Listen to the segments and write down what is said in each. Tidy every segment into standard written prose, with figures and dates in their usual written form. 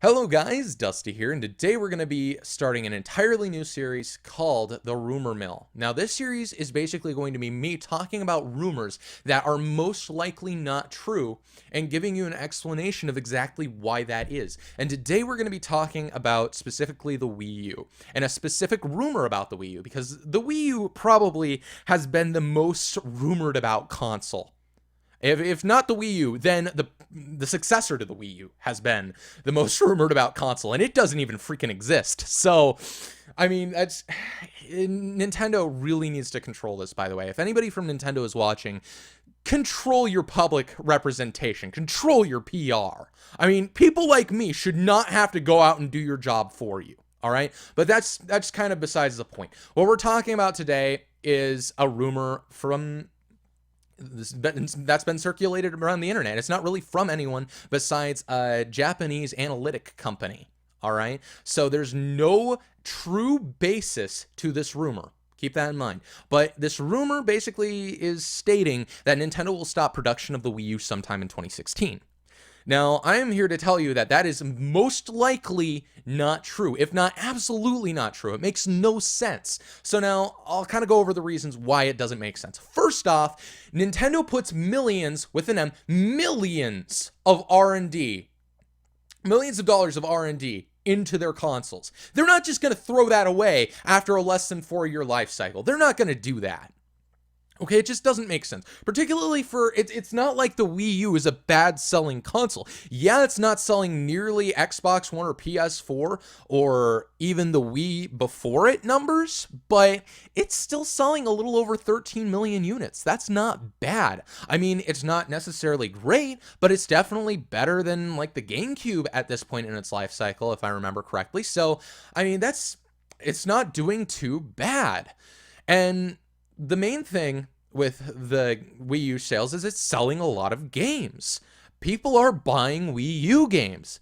Hello guys, Dusty here, and today we're going to be starting an entirely new series called The Rumor Mill. Now this series is basically going to be me talking about rumors that are most likely not true and giving you an explanation of exactly why that is. And today we're going to be talking about specifically the Wii U and a specific rumor about the Wii U, because the Wii U probably has been the most rumored about console. If not the Wii U, then the successor to the Wii U has been the most rumored about console, and it doesn't even freaking exist. So, I mean, Nintendo really needs to control this, by the way. If anybody from Nintendo is watching, control your public representation, control your PR. I mean, people like me should not have to go out and do your job for you. All right, but that's kind of besides the point. What we're talking about today is a rumor that's been circulated around the internet. It's not really from anyone besides a Japanese analytic company. All right, so there's no true basis to this rumor. Keep that in mind. But this rumor basically is stating that Nintendo will stop production of the Wii U sometime in 2016. Now, I am here to tell you that that is most likely not true, if not absolutely not true. It makes no sense. So now, I'll kind of go over the reasons why it doesn't make sense. First off, Nintendo puts millions, with an M, millions of R&D, millions of dollars of R&D into their consoles. They're not just going to throw that away after a less than 4-year life cycle. They're not going to do that. Okay, it just doesn't make sense. Particularly for, it's not like the Wii U is a bad selling console. Yeah, it's not selling nearly Xbox One or PS4 or even the Wii before it numbers, but it's still selling a little over 13 million units. That's not bad. I mean, it's not necessarily great, but it's definitely better than like the GameCube at this point in its life cycle, if I remember correctly. So, I mean, it's not doing too bad. And the main thing with the Wii U sales is it's selling a lot of games. People are buying Wii U games.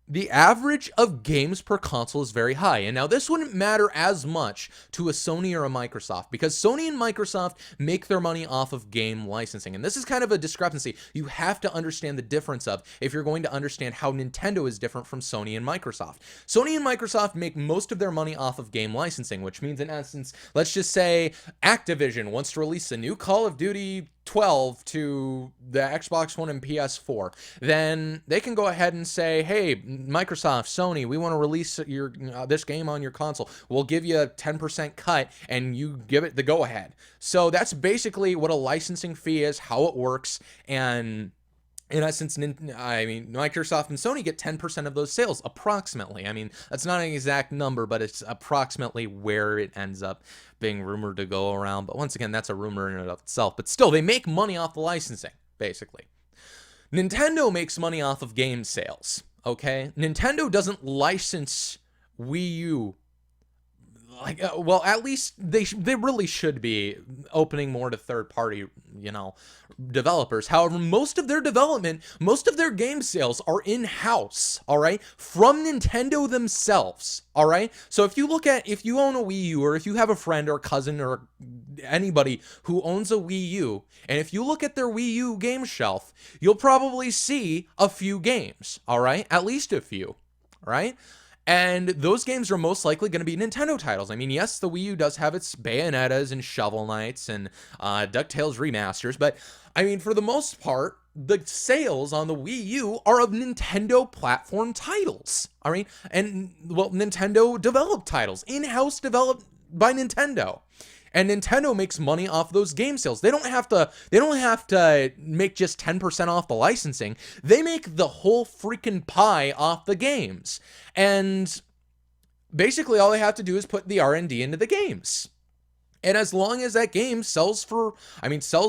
The average of games per console is very high. And now this wouldn't matter as much to a Sony or a Microsoft, because Sony and Microsoft make their money off of game licensing. And this is kind of a discrepancy you have to understand the difference of if you're going to understand how Nintendo is different from Sony and Microsoft. Sony and Microsoft make most of their money off of game licensing, which means in essence, let's just say Activision wants to release a new Call of Duty 12 to the Xbox One and PS4, then they can go ahead and say, hey, Microsoft, Sony, we want to release this game on your console. We'll give you a 10% cut and you give it the go ahead. So that's basically what a licensing fee is, how it works. And in essence, I mean, Microsoft and Sony get 10% of those sales, approximately. I mean, that's not an exact number, but it's approximately where it ends up being rumored to go around. But once again, that's a rumor in and of itself. But still, they make money off the licensing, basically. Nintendo makes money off of game sales, okay? Nintendo doesn't license Wii U. Well, at least they really should be opening more to third-party, developers. However, most of their development, most of their game sales are in-house, all right, from Nintendo themselves, all right? So if you own a Wii U, or if you have a friend or cousin or anybody who owns a Wii U, and if you look at their Wii U game shelf, you'll probably see a few games, all right? At least a few, all right? And those games are most likely going to be Nintendo titles. I mean, yes, the Wii U does have its Bayonettas and Shovel Knights and DuckTales remasters, but I mean, for the most part, the sales on the Wii U are of Nintendo platform titles. All right, and well, Nintendo developed titles, in-house developed by Nintendo. And Nintendo makes money off those game sales. They don't have to make just 10% off the licensing. They make the whole freaking pie off the games. And basically all they have to do is put the R&D into the games. And as long as that game sells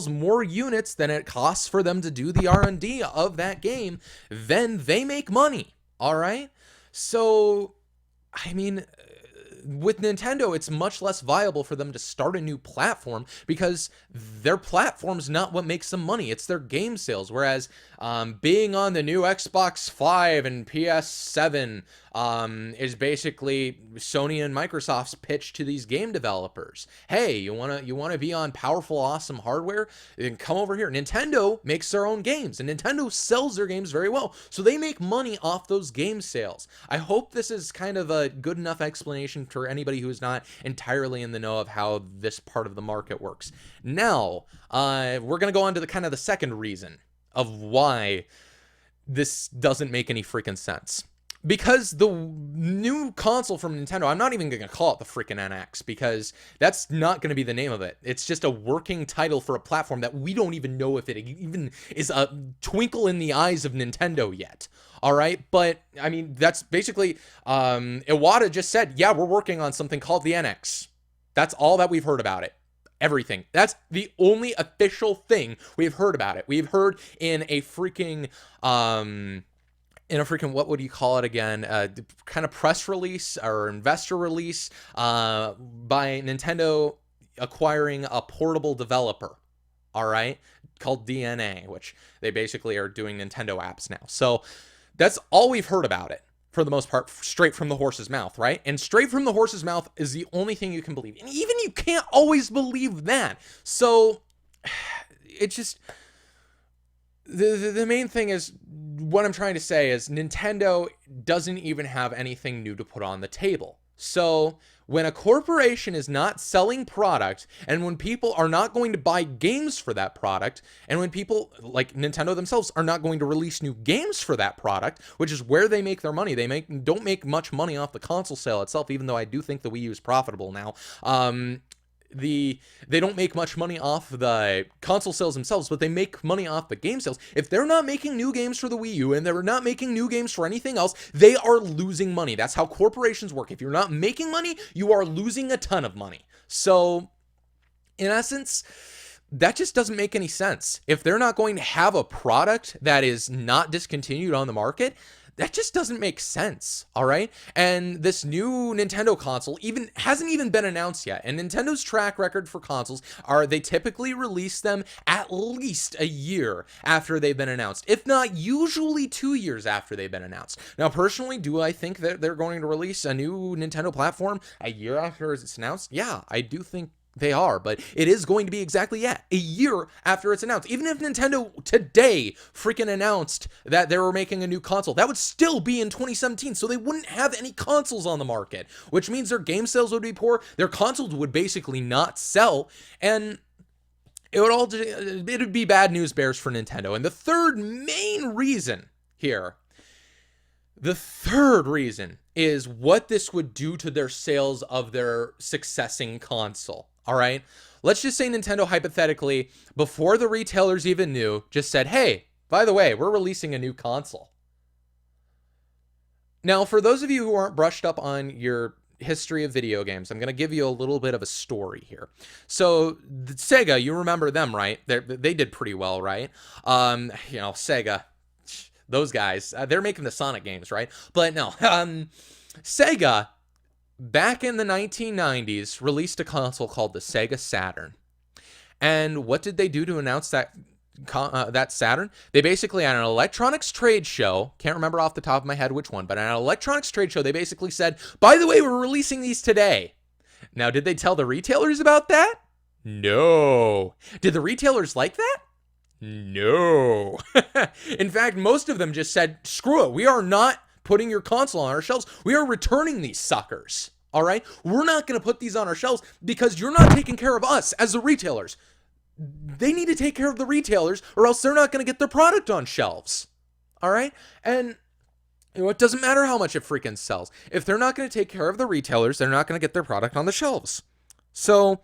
more units than it costs for them to do the R&D of that game, then they make money. All right? So, I mean, with Nintendo, it's much less viable for them to start a new platform because their platform's not what makes them money. It's their game sales. Whereas being on the new Xbox 5 and PS7 is basically Sony and Microsoft's pitch to these game developers. Hey, you wanna be on powerful, awesome hardware? Then come over here. Nintendo makes their own games, and Nintendo sells their games very well, so they make money off those game sales. I hope this is kind of a good enough explanation for anybody who is not entirely in the know of how this part of the market works. Now, we're gonna go on to the second reason of why this doesn't make any freaking sense. Because the new console from Nintendo, I'm not even going to call it the freaking NX, because that's not going to be the name of it. It's just a working title for a platform that we don't even know if it even is a twinkle in the eyes of Nintendo yet. All right, but I mean, that's basically, Iwata just said, yeah, we're working on something called the NX. That's all that we've heard about it. Everything. That's the only official thing we've heard about it. We've heard in a freaking, what would you call it again? Kind of press release or investor release by Nintendo acquiring a portable developer. All right, called DNA, which they basically are doing Nintendo apps now. So that's all we've heard about it, for the most part, straight from the horse's mouth, right? And straight from the horse's mouth is the only thing you can believe. And even you can't always believe that. So it just, the main thing is, what I'm trying to say is Nintendo doesn't even have anything new to put on the table. So when a corporation is not selling product, and when people are not going to buy games for that product, and when people like Nintendo themselves are not going to release new games for that product, which is where they make their money. They don't make much money off the console sale itself, even though I do think the Wii U is profitable now. They don't make much money off the console sales themselves, but they make money off the game sales. If they're not making new games for the Wii U and they're not making new games for anything else, they are losing money. That's how corporations work. If you're not making money, you are losing a ton of money. So, in essence, that just doesn't make any sense. If they're not going to have a product that is not discontinued on the market, that just doesn't make sense, all right? And this new Nintendo console hasn't even been announced yet. And Nintendo's track record for consoles are they typically release them at least a year after they've been announced, if not usually 2 years after they've been announced. Now, personally, do I think that they're going to release a new Nintendo platform a year after it's announced? Yeah, I do think they are, but it is going to be exactly, a year after it's announced. Even if Nintendo today freaking announced that they were making a new console, that would still be in 2017, so they wouldn't have any consoles on the market, which means their game sales would be poor, their consoles would basically not sell, and it'd be bad news bears for Nintendo. And the third reason is what this would do to their sales of their successing console. All right, let's just say Nintendo, hypothetically, before the retailers even knew, just said, hey, by the way, we're releasing a new console. Now, for those of you who aren't brushed up on your history of video games, I'm going to give you a little bit of a story here. So Sega, you remember them, right? They did pretty well, right? Sega, those guys, they're making the Sonic games, right? But no, Sega, back in the 1990s, released a console called the Sega Saturn. And what did they do to announce that Saturn? They basically, at an electronics trade show, can't remember off the top of my head which one, but at an electronics trade show, they basically said, by the way, we're releasing these today. Now, did they tell the retailers about that? No. Did the retailers like that? No. In fact, most of them just said, screw it, we are not putting your console on our shelves. We are returning these suckers. All right? We're not going to put these on our shelves because you're not taking care of us as the retailers. They need to take care of the retailers or else they're not going to get their product on shelves. All right? And it doesn't matter how much it freaking sells. If they're not going to take care of the retailers, they're not going to get their product on the shelves. So,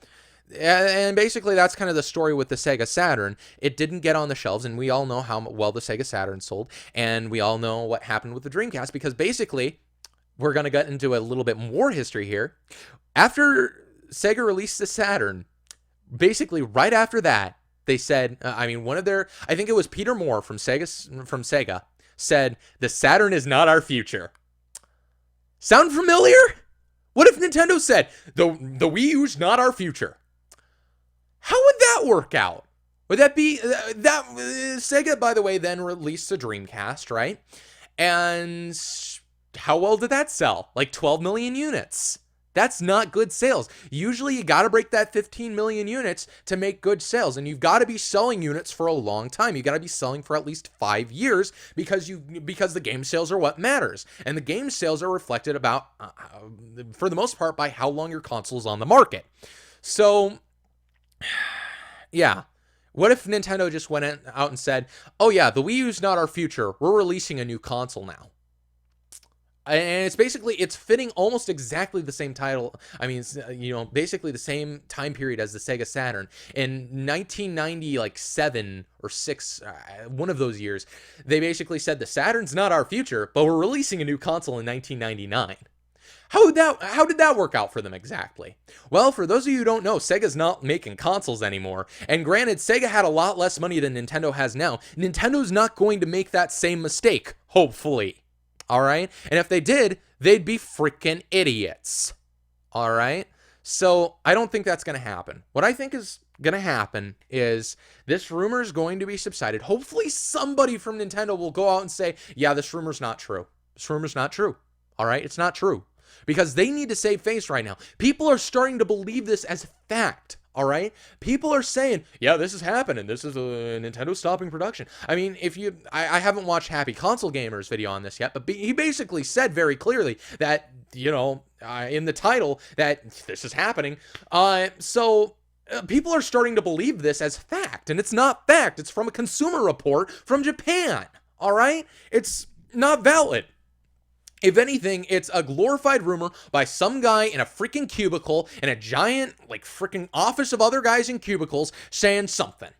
and basically that's kind of the story with the Sega Saturn. It didn't get on the shelves, and we all know how well the Sega Saturn sold, and we all know what happened with the Dreamcast, because basically, we're going to get into a little bit more history here. After Sega released the Saturn, basically right after that, they said, I think it was Peter Moore from Sega said, the Saturn is not our future. Sound familiar? What if Nintendo said, the Wii U's not our future? How would that work out? Would that be Sega, by the way, then released the Dreamcast, right? And how well did that sell? Like 12 million units. That's not good sales. Usually you got to break that 15 million units to make good sales, and you've got to be selling units for a long time. You got to be selling for at least 5 years because the game sales are what matters. And the game sales are reflected about for the most part by how long your console is on the market. So yeah. What if Nintendo just went out and said, "Oh yeah, the Wii U's not our future. We're releasing a new console now." And it's fitting almost exactly the same title. I mean, it's, basically the same time period as the Sega Saturn. In 1990, like 7 or 6, one of those years, they basically said the Saturn's not our future, but we're releasing a new console in 1999. How did that work out for them exactly? Well, for those of you who don't know, Sega's not making consoles anymore. And granted, Sega had a lot less money than Nintendo has now. Nintendo's not going to make that same mistake, hopefully. All right? And if they did, they'd be freaking idiots. All right? So I don't think that's going to happen. What I think is going to happen is this rumor is going to be subsided. Hopefully somebody from Nintendo will go out and say, yeah, this rumor's not true. This rumor's not true. All right? It's not true. Because they need to save face right now. People are starting to believe this as fact. All right, people are saying, yeah, this is happening. This is Nintendo stopping production. I mean, I haven't watched Happy Console Gamer's video on this yet, but he basically said very clearly that, in the title that this is happening. So people are starting to believe this as fact, and it's not fact. It's from a Consumer Report from Japan. All right, it's not valid. If anything, it's a glorified rumor by some guy in a freaking cubicle in a giant, like, freaking office of other guys in cubicles saying something.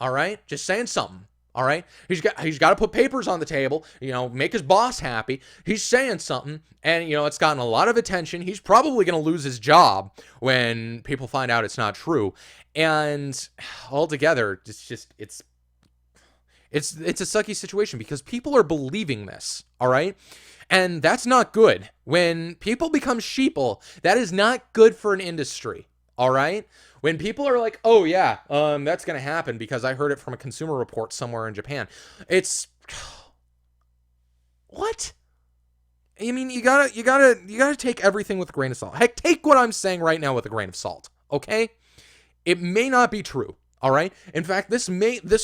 All right? Just saying something. All right? He's got to put papers on the table, make his boss happy. He's saying something, and, it's gotten a lot of attention. He's probably going to lose his job when people find out it's not true. And altogether, it's a sucky situation because people are believing this. All right? And that's not good. When people become sheeple, that is not good for an industry. All right? When people are like, "Oh yeah, that's going to happen because I heard it from a Consumer Report somewhere in Japan." It's what? I mean, you got to take everything with a grain of salt. Heck, take what I'm saying right now with a grain of salt, okay? It may not be true. All right. In fact, this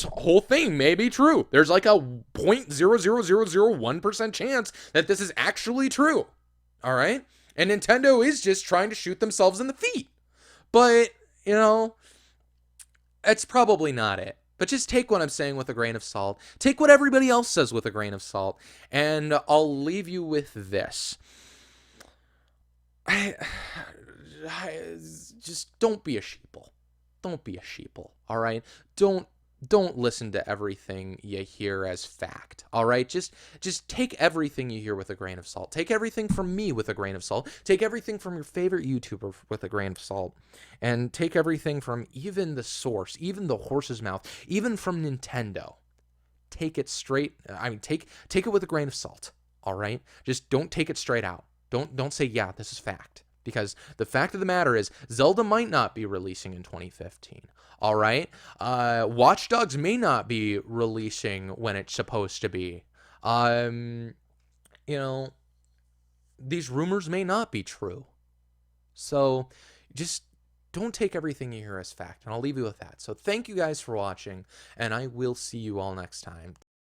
whole thing may be true. There's like a 0.00001% chance that this is actually true. All right. And Nintendo is just trying to shoot themselves in the feet. But, that's probably not it. But just take what I'm saying with a grain of salt. Take what everybody else says with a grain of salt. And I'll leave you with this. Just don't be a sheeple. Don't be a sheeple, all right? Don't listen to everything you hear as fact, all right? Just take everything you hear with a grain of salt. Take everything from me with a grain of salt. Take everything from your favorite YouTuber with a grain of salt. And take everything from even the source, even the horse's mouth, even from Nintendo. Take it straight. I mean, take it with a grain of salt, all right? Just don't take it straight out. Don't say, yeah, this is fact. Because the fact of the matter is, Zelda might not be releasing in 2015. All right? Watch Dogs may not be releasing when it's supposed to be. These rumors may not be true. So just don't take everything you hear as fact. And I'll leave you with that. So thank you guys for watching, and I will see you all next time.